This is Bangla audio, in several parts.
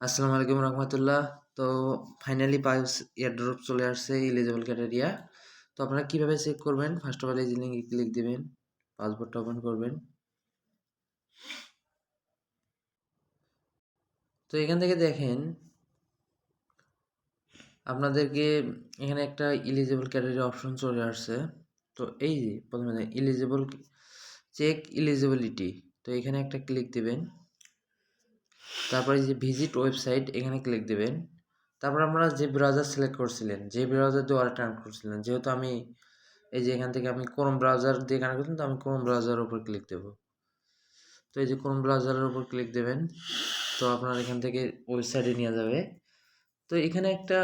আসসালামু আলাইকুম রহমতুল্লাহ। তো ফাইনালি পাইলস এয়ারড্রপ চলে আসছে এলিজিবল ক্রাইটেরিয়া। তো আপনারা কিভাবে চেক করবেন? ফার্স্ট অফ অল এই যে লিঙ্কে ক্লিক দিবেন, পাসপোর্টটা ওপেন করবেন। তো এখান থেকে দেখেন আপনাদেরকে এখানে একটা এলিজিবল ক্রাইটেরিয়া অপশন চলে আসছে। তো এই যে প্রথমে এলিজিবল চেক এলিজিবিলিটি, তো এখানে একটা ক্লিক দিবেন। তারপরে যে ভিজিট ওয়েবসাইট এখানে ক্লিক দিবেন। তারপর আপনারা যে ব্রাউজার সিলেক্ট করছিলেন, যে ব্রাউজার দিয়ে ওয়ালেট কানেক্ট করছিলেন, যেহেতু আমি এই যে এখান থেকে আমি ক্রোম ব্রাউজার দিয়ে কানেক্ট করছিলাম, তো আমি ক্রোম ব্রাউজারের উপর ক্লিক দেব। তো এই যে ক্রোম ব্রাউজারের উপর ক্লিক দেবেন, তো আপনার এখান থেকে ওয়েবসাইটে নিয়ে যাবে। তো এখানে একটা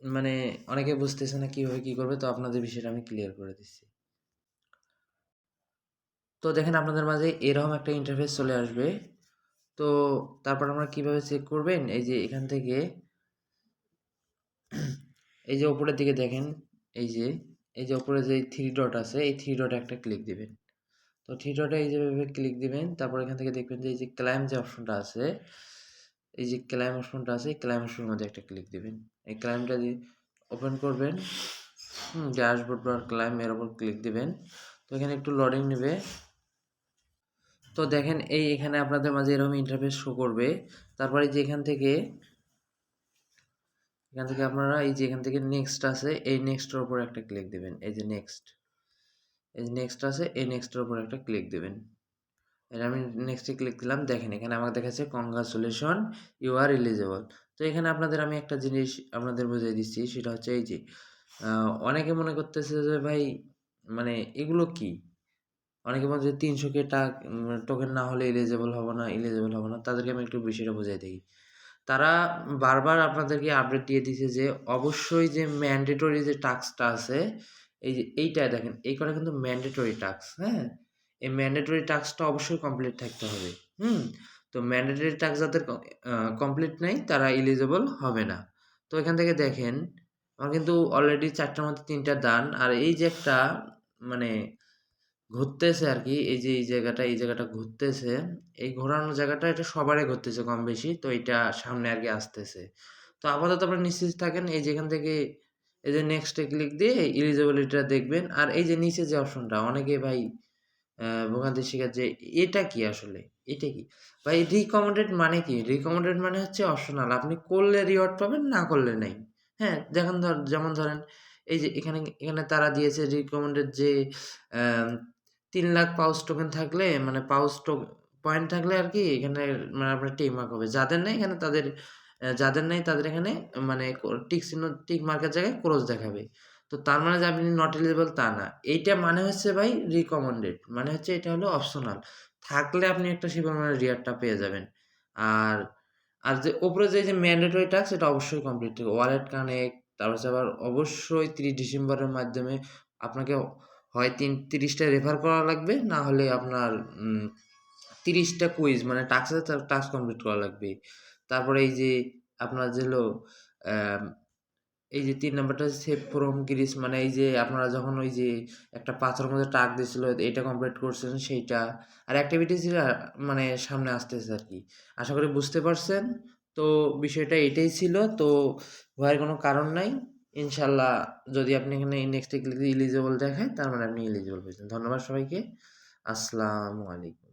মানে অনেকে বুঝতেছে না কীভাবে কী করবে, তো আপনাদের বিষয়টা আমি ক্লিয়ার করে দিচ্ছি। তো দেখেন আপনাদের মাঝে এরকম একটা ইন্টারফেস চলে আসবে। তো তারপর আমরা কিভাবে চেক করবেন, এই যে এখান থেকে এই যে উপরের দিকে দেখেন, এই যে উপরে যে থ্রি ডট আছে, এই থ্রি ডটে একটা ক্লিক দিবেন। তো থ্রি ডটে এই যেভাবে ক্লিক দিবেন, তারপর এখান থেকে দেখবেন যে এই যে ক্লাইম যে অপশনটা আছে, এই যে ক্লাইম অপশনটা আছে, এই ক্লাইম অপশনের মধ্যে একটা ক্লিক দিবেন। এই ক্লাইমটা দিয়ে ওপেন করবেন, ড্যাশবোর্ড বা ক্লাইম এর উপর ক্লিক দিবেন। তো এখানে একটু লোডিং নেবে। তো দেখেন এই এখানে আপনাদের মাঝে এরকম ইন্টারফেস শো করবে। তারপরে যে এখান থেকে আপনারা এই যে এখান থেকে নেক্সট আছে, এই নেক্সটের উপর একটা ক্লিক দিবেন। এই যে নেক্সট, এই যে নেক্সট আছে, এই নেক্সটের উপর একটা ক্লিক দিবেন। এটা আমি নেক্সটে ক্লিক দিলাম। দেখেন এখানে আমাকে দেখাচ্ছে কংগ্রাচুলেশন, ইউ আর এলিজিবল। তো এখানে আপনাদের আমি একটা জিনিস আপনাদের বুঝিয়ে দিচ্ছি, সেটা হচ্ছে এই যে অনেকে মনে করতেছে যে ভাই মানে এগুলো কি, অনেকে বলছে 300K টোকেন না হলে এলিজিবল হবো না, এলিজিবল হবো না। তাদেরকে আমি একটু বিষয়টা বুঝিয়ে দিই। তারা বারবার আপনাদেরকে আপডেট দিয়ে দিছে যে অবশ্যই যে ম্যান্ডেটরি যে টাস্কটা আছে, এই যে এইটা দেখেন, এই কটা কিন্তু ম্যান্ডেটরি টাস্ক, হ্যাঁ? এই ম্যান্ডেটরি টাস্কটা অবশ্যই কমপ্লিট থাকতে হবে। হুম? তো ম্যান্ডেটরি টাস্ক যাদের কমপ্লিট নেই তারা এলিজিবল হবে না। তো এখান থেকে দেখেন আমার কিন্তু অলরেডি 4টার মধ্যে 3টা ডান। আর এই যে একটা মানে ঘুরতেছে আরকি, এই যে এই জায়গাটা ঘুরতেছে। এই ঘোরানো জায়গাটা এটা সবারই ঘুরতেছে কম বেশি। তো এইটা সামনে আরকি আসতেছে। তো আপাতত আপনারা নিশ্চিত থাকেন, এই যে এখান থেকে এই যে নেক্সট এ ক্লিক দিয়ে এলিজিবিলিটিটা দেখবেন। আর এই যে নিচে যে অপশনটা অনেকে ভাই ভোগান্তি শিকার যে এটা কি আসলে? এটা কি? ভাই রিকমেন্ডেড মানে কি? রিকমেন্ডেড মানে হচ্ছে অপশনাল। আপনি করলে রিওয়ার্ড পাবেন, না করলে নাই। হ্যাঁ? যেমন ধরেন এই যে এখানে তারা দিয়েছে রিকমেন্ডেড যে অ্যাম 3,00,000 পাউচ টোকেন থাকলে মানে পয়েন্ট থাকলে আরকি এখানে মানে আপনার টিক মার্ক হবে। যাদের নেই এখানে তাদের যাদের নেই তাদের এখানে মানে টিক মার্কের জায়গায় ক্রস দেখাবে। তো তার মানে যে আপনি নট এলিজিবল তা না। এইটা মানে হচ্ছে ভাই রিকমেন্ডেড। মানে হচ্ছে এটা হলো অপশনাল। থাকলে আপনি একটা সে পরিমাণে রিওয়ার্ডটা পেয়ে যাবেন। আর আর যে উপরে যে ম্যান্ডেটরি টাস্ক সেটা অবশ্যই কমপ্লিট থাকবে। ওয়ালেট কানেক্ট, তারপর হচ্ছে আবার অবশ্যই ৩০ ডিসেম্বরের মাধ্যমে আপনাকে হয় ৩০ টা রেফার করা লাগবে, না হলে আপনার ৩০ টা কুইজ মানে টাস্ক আছে টাস্ক কমপ্লিট করা লাগবে। তারপরে এই যে আপনার যে হলো অ্যাম এই যে ৩ নাম্বারটা হচ্ছে সেভ ফ্রম গ্রিস, মানে এই যে আপনারা যখন ওই যে একটা পাথরের মধ্যে টাক দিছিল এটা কমপ্লিট করছেন সেইটা। আর অ্যাক্টিভিটিসরা মানে সামনে আসতেছে আরকি। আশা করি বুঝতে পারছেন। তো বিষয়টা এটাই ছিল। তো ভয়ের কোনো কারণ নাই। ইনশাআল্লাহ যদি আপনি এখানে নেক্সট এ ক্লিক দিয়ে এলিজিবল দেখায় তার মানে আপনি এলিজিবল হয়েছেন। ধন্যবাদ সবাইকে। আসসালামু আলাইকুম।